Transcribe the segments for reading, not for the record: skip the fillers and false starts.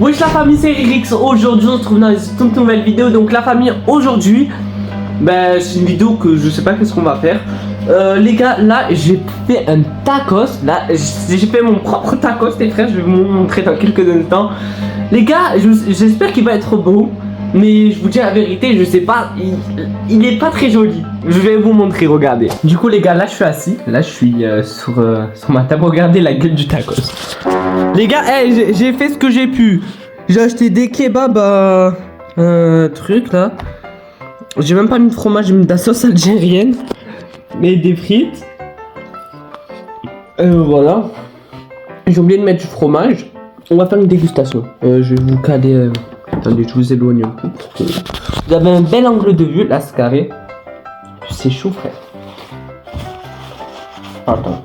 Wesh la famille, c'est Rix. Aujourd'hui on se trouve dans une toute nouvelle vidéo. Donc la famille, aujourd'hui c'est une vidéo que je sais pas qu'est-ce qu'on va faire. Les gars, là j'ai fait un tacos. Là j'ai fait mon propre tacos les frères. Je vais vous montrer dans quelques instants. Les gars, j'espère qu'il va être bon. Mais je vous dis la vérité, je sais pas, il est pas très joli. Je vais vous montrer, regardez. Du coup les gars, là je suis assis. Là je suis sur ma table. Regardez la gueule du tacos. Les gars, j'ai fait ce que j'ai pu. J'ai acheté des kebabs truc là. J'ai même pas mis de fromage, j'ai mis de la sauce algérienne. Et des frites. Voilà. J'ai oublié de mettre du fromage. On va faire une dégustation. Je vais vous caler... Attendez, je vous éloigne un peu pour que vous avez un bel angle de vue. Là, c'est carré. C'est chaud, frère. Attends.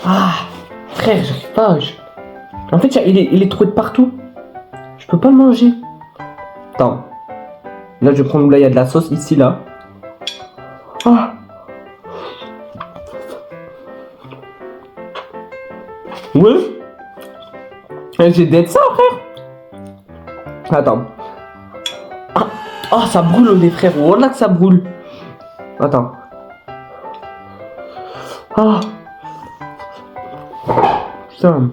Ah, frère, j'arrive pas. En fait, il est trouvé de partout. Je peux pas le manger. Attends. Là, je vais prendre. Là, il y a de la sauce ici, là. Ah. Ouais. J'ai d'être ça, frère. Attends. Ah, ça brûle les frères. Voilà que ça brûle. Attends. Ah. Putain.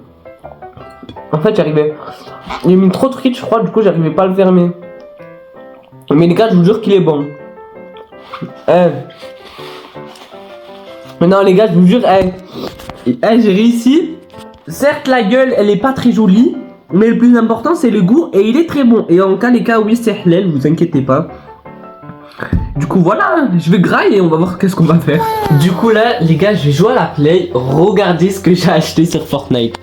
En fait, j'arrivais. Il a mis trop de frites, je crois. Du coup, j'arrivais pas à le fermer. Mais les gars, je vous jure qu'il est bon. Mais non, les gars, je vous jure. J'ai réussi. Certes, la gueule, elle est pas très jolie. Mais le plus important c'est le goût et il est très bon. Et en cas les cas oui c'est halal, vous inquiétez pas. Du coup voilà, je vais grailler et on va voir qu'est-ce qu'on va faire. Du coup là les gars je vais jouer à la play. Regardez ce que j'ai acheté sur Fortnite.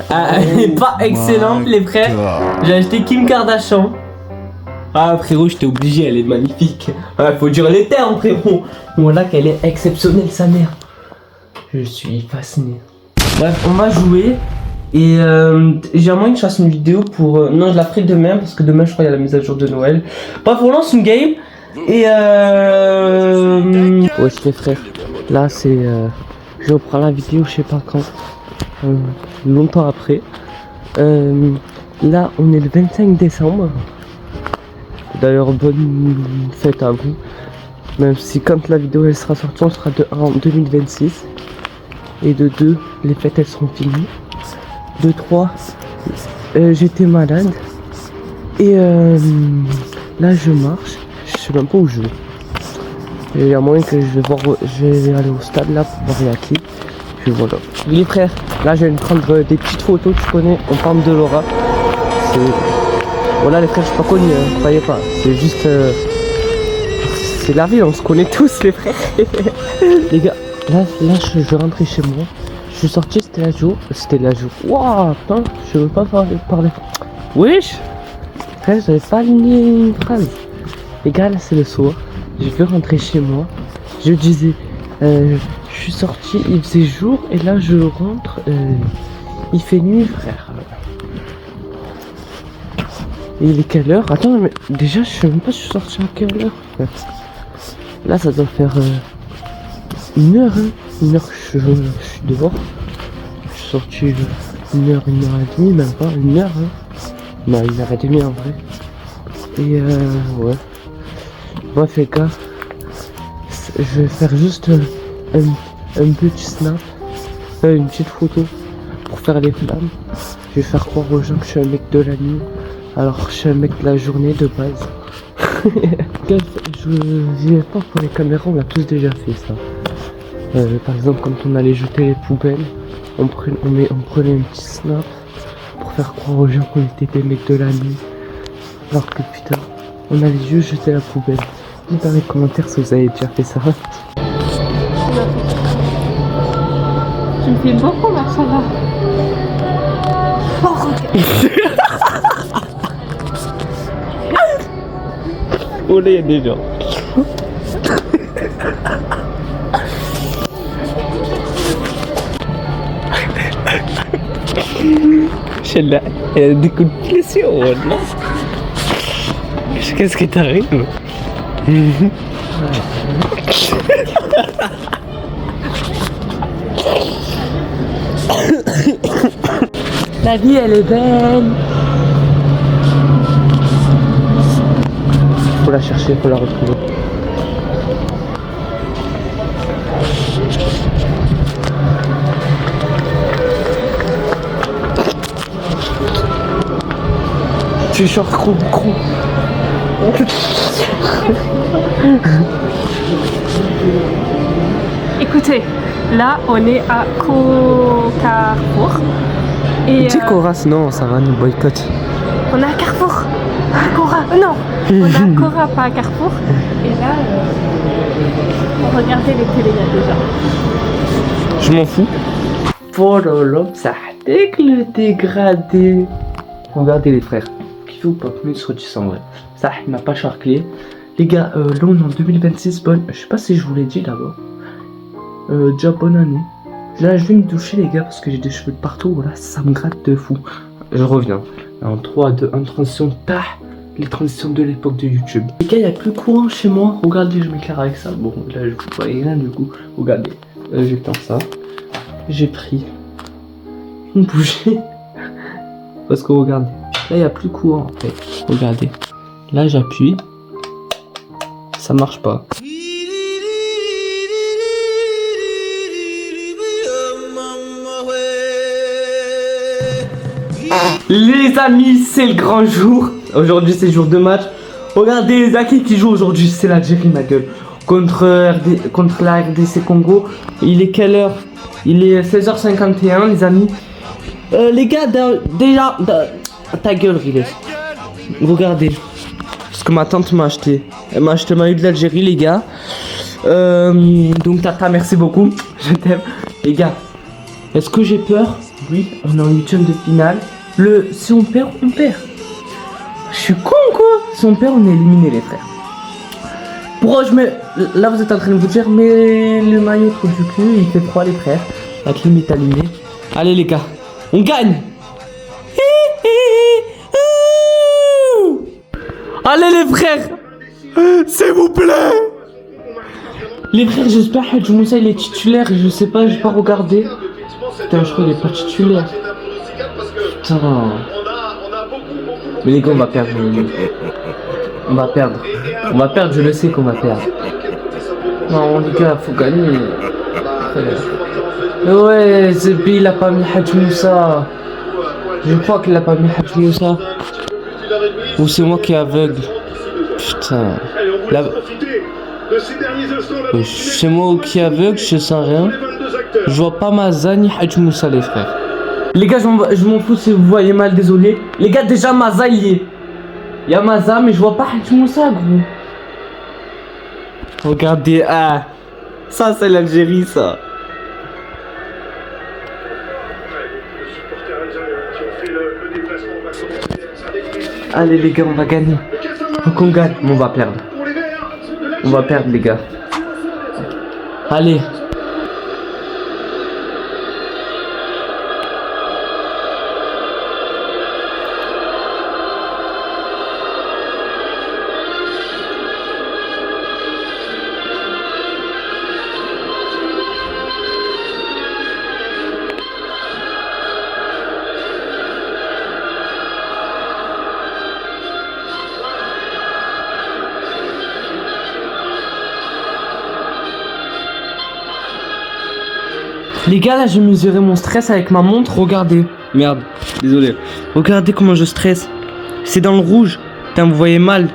Elle est pas excellente les frères. J'ai acheté Kim Kardashian. Ah frérot j'étais obligé, elle est magnifique. Faut dire les termes frérot. Voilà qu'elle est exceptionnelle sa mère. Je suis fasciné. Bref on va jouer. Et j'ai un moyen que je fasse une vidéo pour... non, je la ferai demain parce que demain je crois qu'il y a la mise à jour de Noël. Bref, on lance une game. Et wesh les frères, là c'est... je reprends la vidéo je sais pas quand. Longtemps après. Là on est le 25 décembre. D'ailleurs bonne fête à vous. Même si quand la vidéo elle sera sortie on sera en 2026. Et de 2, les fêtes elles seront finies. De 3, j'étais malade et là je marche, je sais même pas où je vais. Il y a moyen que je vais aller au stade là pour voir il y a qui. Puis voilà. Les frères, là je vais me prendre des petites photos, tu connais, on parle de Laura. Voilà les frères, je suis pas connu, hein, croyez pas. C'est juste c'est la vie, on se connaît tous les frères. Les gars, là je vais rentrer chez moi. Je suis sorti, c'était la jour. Waouh, putain, je veux pas parler. Wesh, frère, j'avais pas aligné une phrase. Les gars, là c'est le soir. Je vais rentrer chez moi. Je disais, je suis sorti, il faisait jour et là je rentre, il fait nuit, frère. Et il est quelle heure? Attends, mais déjà je sais même pas si je suis sorti à quelle heure, frère. Là ça doit faire 1 heure, hein. 1 heure que je suis dehors. Je suis sorti 1 heure, 1 heure et demie, même pas 1 heure. Hein. Non, 1 heure et demie en vrai. Et ouais. Bref les gars, je vais faire juste un petit snap, une petite photo pour faire les flammes. Je vais faire croire aux gens que je suis un mec de la nuit, alors que je suis un mec de la journée de base. Je viens pas pour les caméras, on l'a tous déjà fait ça. Par exemple quand on allait jeter les poubelles, on prenait un petit snap pour faire croire aux gens qu'on était des mecs de la nuit. Alors que putain, on allait juste jeter la poubelle. Dites dans les commentaires si vous avez déjà fait ça. Tu me fais beaucoup ma Sarah. Oh, Oh là il y a des gens. Celle-là, elle a des coups de pression, non? Qu'est-ce qui t'arrive? La vie elle est belle, la chercher, faut la retrouver. Tu es gros. Écoutez, là on est à Carrefour. Et Tu sais Coras, non, ça va, nous boycotte. on est à Carrefour. À Cora, non, on est à Cora, pas à Carrefour. Et là, regardez les télés déjà. Je m'en fous. Pour l'homme, ça dès que le dégradé. Regardez les frères. Qui ou pas, mais se redit en vrai. Ça, il m'a pas charclé. Les gars, là on est en 2026, bonne. Je sais pas si je vous l'ai dit d'abord. Déjà bonne année. Là je vais me doucher les gars parce que j'ai des cheveux de partout. Voilà, ça me gratte de fou. Je reviens. En 3, 2, 1, transition. Tah, les transitions de l'époque de YouTube. Les gars, il n'y a plus courant chez moi. Regardez, je m'éclaire avec ça. Bon, là je vous vois rien du coup. Regardez, j'éteins ça. J'ai pris une bougie. Parce que regardez, là il n'y a plus courant en fait. Regardez, là j'appuie. Ça marche pas. Les amis, c'est le grand jour. Aujourd'hui, c'est jour de match. Regardez les équipes qui jouent aujourd'hui. C'est l'Algérie, ma gueule. Contre la RDC Congo. Il est quelle heure? Il est 16h51, les amis. Les gars, déjà. Ta gueule, Riley. Regardez. Ce que ma tante m'a acheté. Elle m'a acheté le maillot de l'Algérie, les gars. Donc, Tata, merci beaucoup. Je t'aime. Les gars, est-ce que j'ai peur? Oui, on est en 8ème de finale. Si on perd, on perd. Je suis con quoi. Si on perd, on est éliminé les frères. Pourquoi je mets... Là vous êtes en train de vous dire, mais le maillot trop du cul, il fait froid les frères. La clim est allumée. Allez les gars, on gagne. Allez les frères, s'il vous plaît. Les frères, j'espère que Hadj Moussa il est titulaire. Je sais pas, j'ai pas regardé. Putain, je crois qu'il est pas titulaire. Putain. Mais les gars, on va perdre. On va perdre. On va perdre, je le sais qu'on va perdre. Non, les gars, faut gagner. Ouais, ce pays, il a pas mis Hadj Moussa. Je crois qu'il a pas mis Hadj Moussa. Ou c'est moi qui est aveugle. Putain. C'est moi qui est aveugle, je sens rien. Je vois pas Maza ni Hadj Moussa, les frères. Les gars, je m'en fous si vous voyez mal, désolé. Les gars, déjà Maza il y est. Il y a Maza, mais je vois pas Hadj Moussa, gros. Regardez, ah. Ça, c'est l'Algérie, ça. Allez, les gars, on va gagner. Faut qu'on gagne, mais on va perdre. On va perdre, les gars. Allez. Les gars, là, j'ai mesuré mon stress avec ma montre. Regardez. Merde, désolé. Regardez comment je stresse. C'est dans le rouge. Putain, vous voyez mal.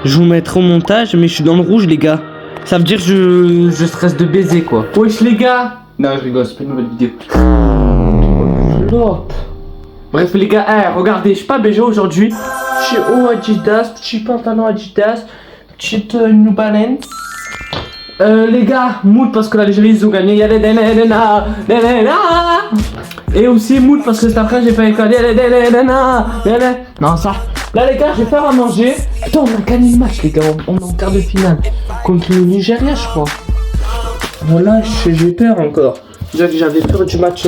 Je vous mettrai au montage, mais je suis dans le rouge, les gars. Ça veut dire que je stresse de baiser, quoi. Wesh, les gars. Non, je rigole, c'est pas une nouvelle vidéo. Flop. Bref, les gars, regardez, je suis pas BG aujourd'hui. Je suis au Adidas, petit pantalon Adidas, petite New Balance. Les gars, mood parce que l'Algérie ils ont gagné. Et aussi mood parce que cet après j'ai pas école. Non, ça. Là, les gars, je vais faire à manger. Putain, on a gagné le match, les gars. On est en quart de finale contre le Nigeria, je crois. Voilà, j'ai peur encore. Déjà que j'avais peur du match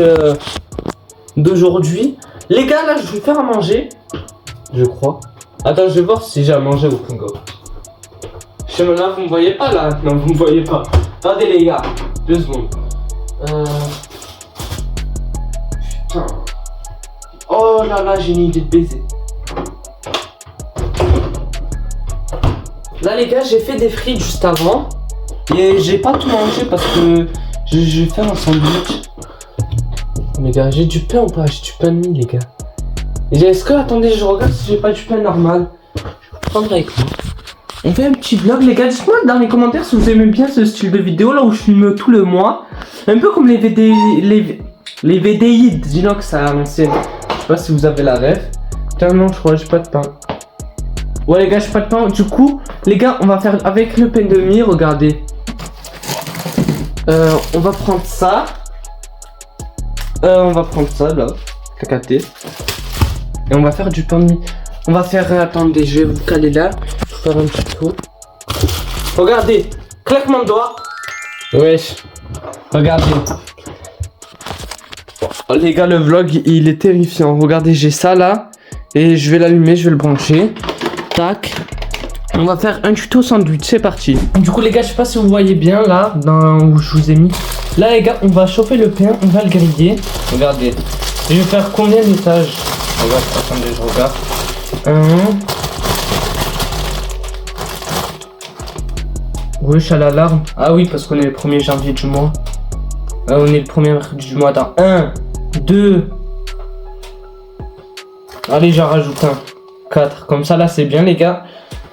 d'aujourd'hui. Les gars, là, je vais faire à manger. Je crois. Attends, je vais voir si j'ai à manger au Congo. Là, vous me voyez pas là? Non, vous me voyez pas. Attendez les gars, 2 secondes. Putain. Oh là là, j'ai une idée de baiser. Là les gars, j'ai fait des frites juste avant. Et j'ai pas tout mangé parce que je vais faire un sandwich. Les gars, j'ai du pain ou pas? J'ai du pain de mie les gars. Est-ce que, attendez, je regarde si j'ai pas du pain normal. Je vais prendre avec moi. On fait un petit vlog les gars, dites-moi dans les commentaires si vous aimez bien ce style de vidéo là où je filme tout le mois. Un peu comme les VDI d'Inox à l'ancienne. Je sais pas si vous avez la ref. Putain non, je crois que j'ai pas de pain. Ouais les gars, j'ai pas de pain. Du coup, les gars, on va faire avec le pain de mie, regardez. On va prendre ça. On va prendre ça là, t'as capté. Et on va faire du pain de mie. On va faire, attendez, je vais vous caler là. Je vais faire un petit tour. Regardez, claquement de doigts. Wesh, regardez. Oh, les gars, le vlog il est terrifiant. Regardez, j'ai ça là. Et je vais l'allumer, je vais le brancher. Tac. On va faire un tuto sandwich, c'est parti. Du coup les gars, je sais pas si vous voyez bien là, dans où je vous ai mis. Là les gars, on va chauffer le pain, on va le griller. Regardez. Je vais faire combien d'étages? Regarde, attendez, je regarde. 1. Oui, je suis à l'alarme. Ah oui, parce qu'on est le 1er janvier du mois. On est le 1er du mois. Dans 1, 2. Allez, j'en rajoute un. 4. Comme ça, là, c'est bien, les gars.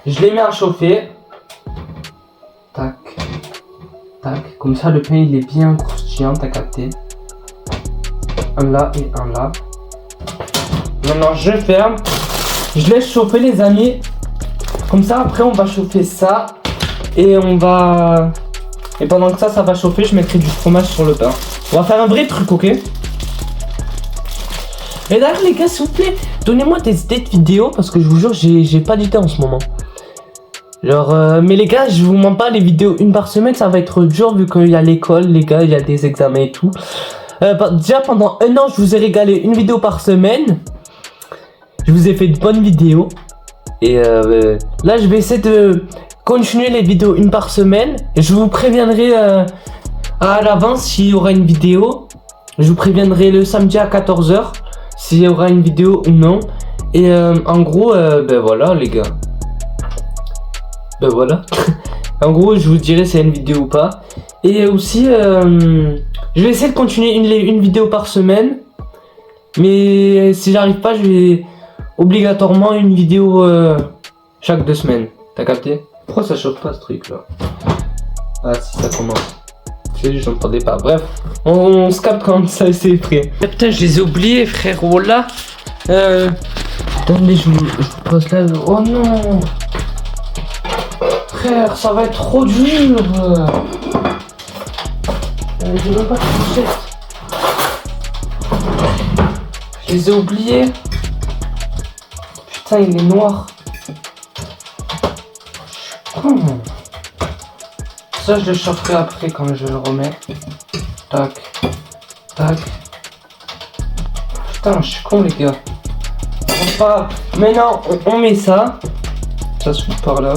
Je les mets à chauffer. Tac. Tac. Comme ça, le pain, il est bien croustillant, t'as capté. Un là et un là. Maintenant, je ferme. Je laisse chauffer, les amis. Comme ça, après, on va chauffer ça. Et on va... Et pendant que ça va chauffer, je mettrai du fromage sur le pain. On va faire un vrai truc, ok? Et d'ailleurs, les gars, s'il vous plaît, donnez-moi des idées de vidéos. Parce que je vous jure, j'ai pas d'idées en ce moment. Genre, mais les gars, je vous mens pas, les vidéos une par semaine, ça va être dur vu qu'il y a l'école, les gars, il y a des examens et tout. Déjà, pendant un an, je vous ai régalé une vidéo par semaine. Je vous ai fait de bonnes vidéos. Et là, je vais essayer de continuer les vidéos une par semaine. Et je vous préviendrai à l'avance s'il y aura une vidéo. Je vous préviendrai le samedi à 14 h s'il y aura une vidéo ou non. Et en gros, ben voilà les gars. Ben voilà. En gros, je vous dirai si c'est une vidéo ou pas. Et aussi, je vais essayer de continuer une vidéo par semaine. Mais si j'arrive pas, je vais obligatoirement une vidéo chaque 2 semaines. T'as capté? Pourquoi ça chauffe pas ce truc là? Ah si, ça commence. Je n'entendais pas. Bref, on se capte quand ça c'est prêt. Ah, putain, je les ai oubliés, frérot là. Attendez, je vous pose là. Oh non! Frère, ça va être trop dur. Je veux pas toucher. Je les ai oubliés. Putain, il est noir. Con. Ça, je le chaufferai après quand je le remets. Tac. Tac. Putain, je suis con, les gars. Enfin, maintenant, on met ça. Ça se fout par là.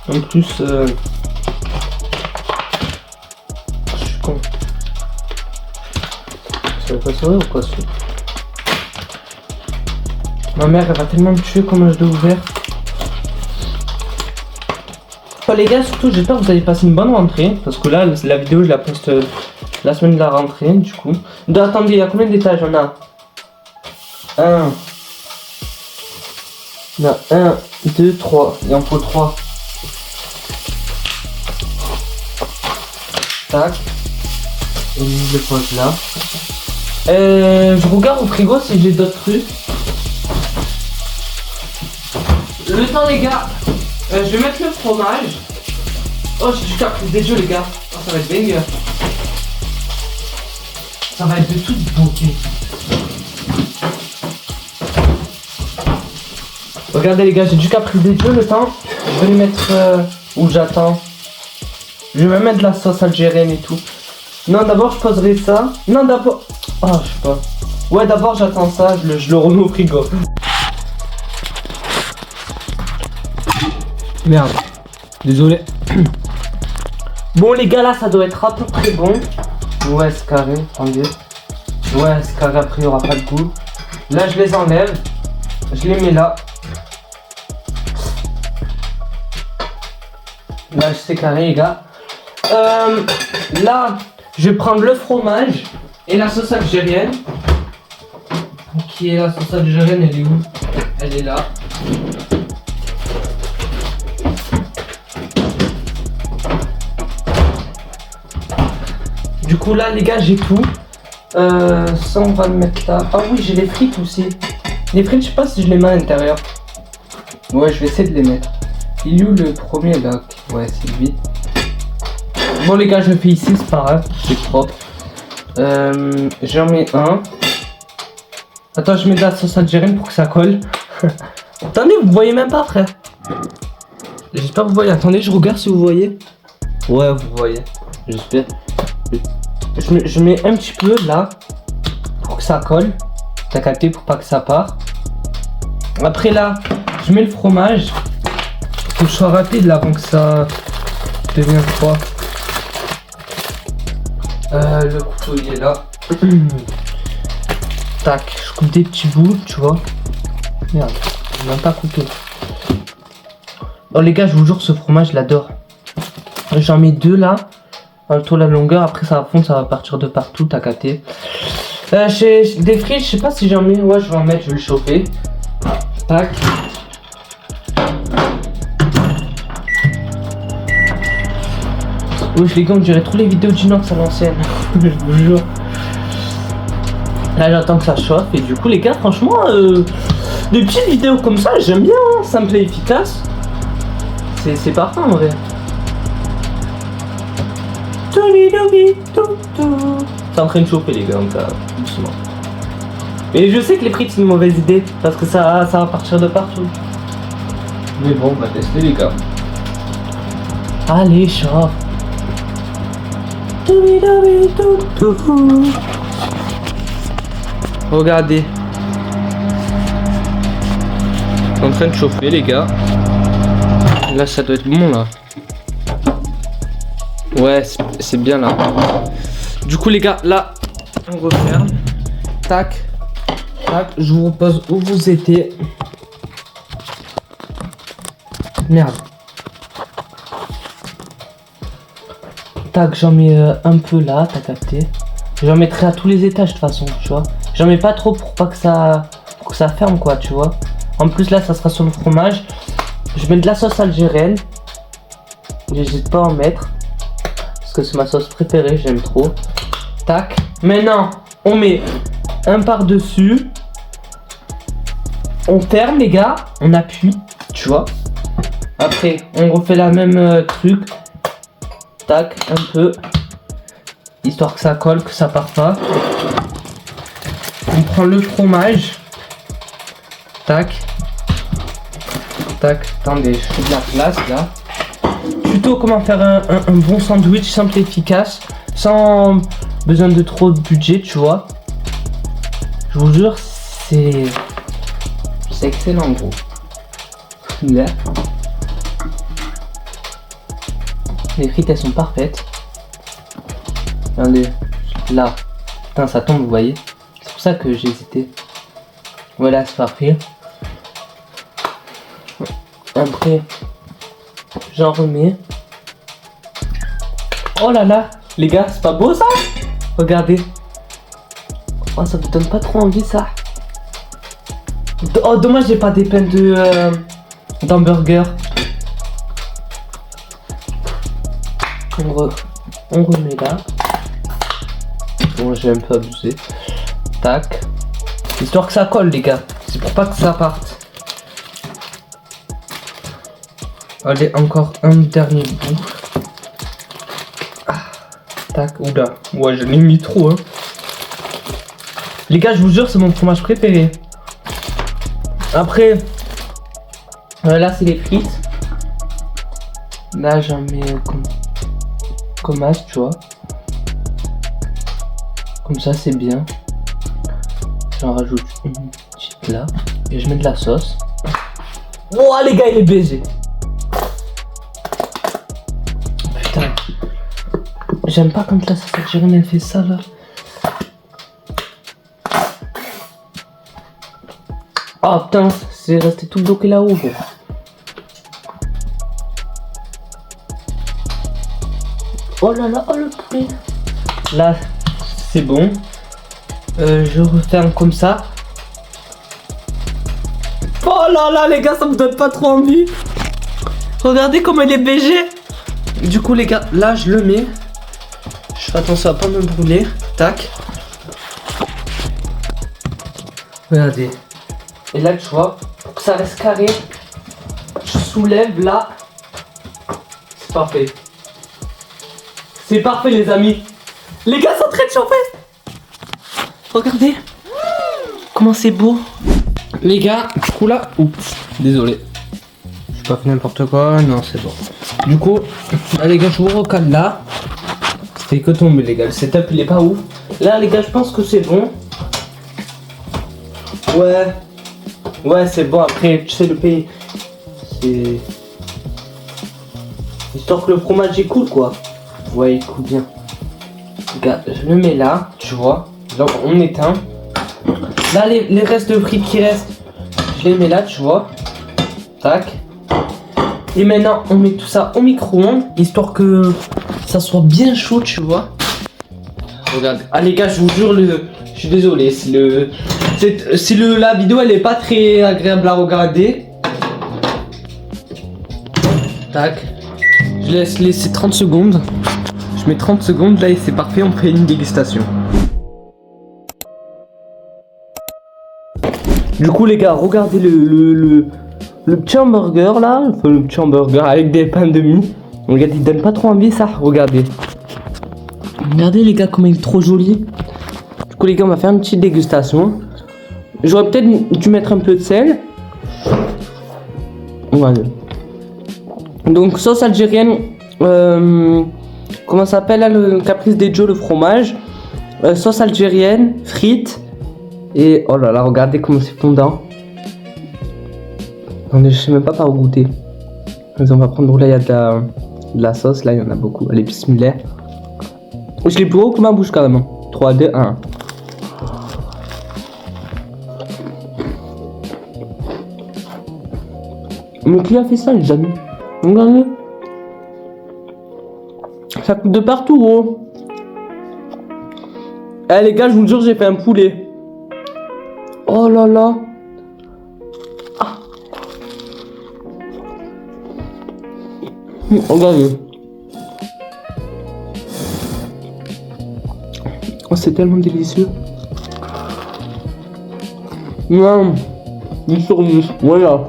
En plus, je suis con. Ça va pas sourire ou quoi, ça? Ma mère, elle va tellement me tuer comme je l'ai ouvert. Oh, les gars, surtout, j'espère que vous avez passé une bonne rentrée. Parce que là, la vidéo, je la poste la semaine de la rentrée, du coup. Attendez, il y a combien d'étages on a? 1. Il y a 1, 2, 3. Il en faut 3. Tac. Et je le pose là. Je regarde au frigo si j'ai d'autres trucs. Le temps, les gars. Je vais mettre le fromage. Oh, j'ai du caprice des jeux, les gars. Oh, ça va être banger. Ça va être de toute beauté. Regardez, les gars, j'ai du caprice des jeux. Le temps, je vais le mettre où j'attends. Je vais même mettre de la sauce algérienne et tout. Non, d'abord, je poserai ça. Non, d'abord. Oh, je sais pas. Ouais, d'abord, j'attends ça. Je le remets au frigo. Merde, désolé. Bon les gars, là ça doit être à peu près bon. Ouais, c'est carré, attendez. Ouais, c'est carré, après il n'y aura pas de goût. Là je les enlève. Je les mets là. Là, c'est carré, les gars. Là, je vais prendre le fromage et la sauce algérienne. Qui est la sauce algérienne? Elle est où? Elle est là. Du coup, là, les gars, j'ai tout. Ça, on va le mettre là. Ah oui, j'ai les frites aussi. Les frites, je sais pas si je les mets à l'intérieur. Ouais, je vais essayer de les mettre. Il est où le premier là? Ouais, c'est lui. Bon, les gars, je le fais ici, c'est pas grave. C'est propre. J'en mets un. Attends, je mets de la sauce algérienne pour que ça colle. Attendez, vous voyez même pas, frère. J'espère que vous voyez. Attendez, je regarde si vous voyez. Ouais, vous voyez. J'espère. Je mets un petit peu là pour que ça colle. T'as capté, pour pas que ça part. Après là, je mets le fromage. Faut que je sois rapide là avant que ça devienne froid. Le couteau il est là. Tac, je coupe des petits bouts, tu vois. Merde, j'ai même pas coupé. Oh les gars, je vous jure, ce fromage, je l'adore. J'en mets deux là. Un tour la longueur, après ça va fondre, ça va partir de partout, t'as capté. J'ai des frites, je sais pas si j'en mets. Ouais, je vais en mettre, je vais le chauffer. Tac. Oui, les gars, on dirait trop les vidéos d'Inox à l'ancienne. Je vous jure. Là, j'attends que ça chauffe. Et du coup, les gars, franchement, des petites vidéos comme ça, j'aime bien. Hein, simple et efficace. C'est parfait en vrai. C'est en train de chauffer, les gars, donc doucement. Et je sais que les frites, c'est une mauvaise idée. Parce que ça va partir de partout. Mais bon, on va tester, les gars. Allez, chauffe. Regardez. C'est en train de chauffer, les gars. Là, ça doit être bon, là. Ouais, c'est bien, là. Du coup, les gars, là, on referme. Tac. Tac. Je vous repose où vous étiez. Merde. Tac, j'en mets un peu là, t'as capté. J'en mettrai à tous les étages de toute façon, tu vois. J'en mets pas trop pour pas que ça ferme quoi, tu vois. En plus là, ça sera sur le fromage. Je mets de la sauce algérienne. J'hésite pas à en mettre parce que c'est ma sauce préférée, j'aime trop. Tac. Maintenant, on met un par-dessus. On ferme les gars, on appuie, tu vois. Après, on refait la même truc. Tac, un peu. Histoire que ça colle, que ça part pas. On prend le fromage. Tac. Tac. Attendez, je fais de la place là. Tuto comment faire un bon sandwich simple et efficace. Sans besoin de trop de budget, tu vois. Je vous jure, c'est excellent gros. Là. Les frites elles sont parfaites. Regardez, là. Putain ça tombe vous voyez. C'est pour ça que j'ai hésité. Voilà c'est parfait. Après j'en remets. Oh là là. Les gars c'est pas beau ça. Regardez. Oh ça vous donne pas trop envie ça. Oh dommage j'ai pas des pains d'hamburger. On remet là. Bon, j'ai un peu abusé. Tac. Histoire que ça colle, les gars. C'est pour pas que ça parte. Allez, encore un dernier bout. Ah, tac. Oula. Ouais, j'en ai mis trop, hein. Les gars, je vous jure, c'est mon fromage préféré. Après, là, c'est les frites. Là, j'en mets comme as, tu vois. Comme ça, c'est bien. J'en rajoute une petite là. Et je mets de la sauce. Oh, les gars, il est baisé. Putain. J'aime pas quand la sauce algérienne, elle fait ça, là. Oh, putain, c'est resté tout bloqué là-haut, gros. Oh là là, oh le poulet. Là, c'est bon. Je referme comme ça. Oh là là, les gars, ça me donne pas trop envie. Regardez comment il est BG. Du coup, les gars, là, je le mets. Je fais attention à pas me brûler. Tac. Regardez. Et là, tu vois, pour que ça reste carré, je soulève là. C'est parfait. C'est parfait, les amis. Les gars sont en train de chauffer. Regardez. Comment c'est beau. Les gars, du coup là, oups, désolé. J'ai pas fait n'importe quoi, non, c'est bon. Du coup, là, les gars, je vous recale là. Ça fait que tomber, les gars. Le setup, il est pas ouf. Là, les gars, je pense que c'est bon. Ouais. Ouais, c'est bon. Après, tu sais, le pays, c'est... histoire que le fromage est cool, quoi. Ouais, il coule bien. Regarde, je le mets là, tu vois. Là, on éteint. Là, les restes de frites qui restent, je les mets là, tu vois. Tac. Et maintenant, on met tout ça au micro-ondes, histoire que ça soit bien chaud, tu vois. Regarde. Ah, les gars, je vous jure, je suis désolé. La vidéo, elle est pas très agréable à regarder. Tac. Je laisse laisser 30 secondes. Je mets 30 secondes, là, et c'est parfait, on fait une dégustation. Du coup, les gars, regardez le petit hamburger là, enfin le petit hamburger avec des pains de mie. Regardez, il donne pas trop envie ça, regardez. Regardez les gars, comment il est trop joli. Du coup, les gars, on va faire une petite dégustation. J'aurais peut-être dû mettre un peu de sel. Voilà. Donc, sauce algérienne, comment ça s'appelle là, le caprice des Joe, le fromage. Sauce algérienne, frites. Et oh là là, regardez comment c'est fondant. Attendez, je sais même pas par où goûter. Mais on va prendre, là il y a de la sauce, là il y en a beaucoup. Elle est similaire. Je l'ai plus haut que ma bouche carrément. 3, 2, 1. Mais qui a fait ça les amis? Regardez. Ça coûte de partout gros. Eh les gars, je vous jure, j'ai fait un poulet. Oh là là. Ah. Regardez. Oh, c'est tellement délicieux. Non. 10 sur 10. Voilà.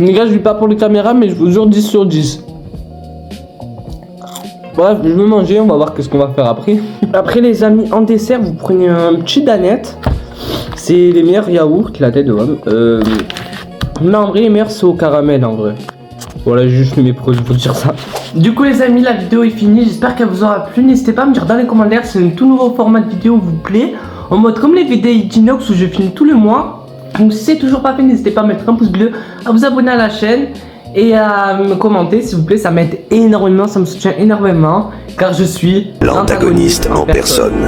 Les gars, je vis pas pour les caméras, mais je vous jure 10 sur 10. Bref, je vais manger, on va voir qu'est-ce qu'on va faire après. Après les amis, en dessert, vous prenez un petit danette. C'est les meilleurs yaourts, la tête de homme. Non, en vrai, les meilleurs c'est au caramel en vrai. Voilà, j'ai juste mis mes produits pour dire ça. Du coup les amis, la vidéo est finie, j'espère qu'elle vous aura plu. N'hésitez pas à me dire dans les commentaires si un tout nouveau format de vidéo vous plaît. En mode comme les vidéos d'Inox où je filme tous les mois. Donc si c'est toujours pas fait, n'hésitez pas à mettre un pouce bleu, à vous abonner à la chaîne. Et à me commenter s'il vous plaît, ça m'aide énormément, ça me soutient énormément, car je suis l'antagoniste en personne.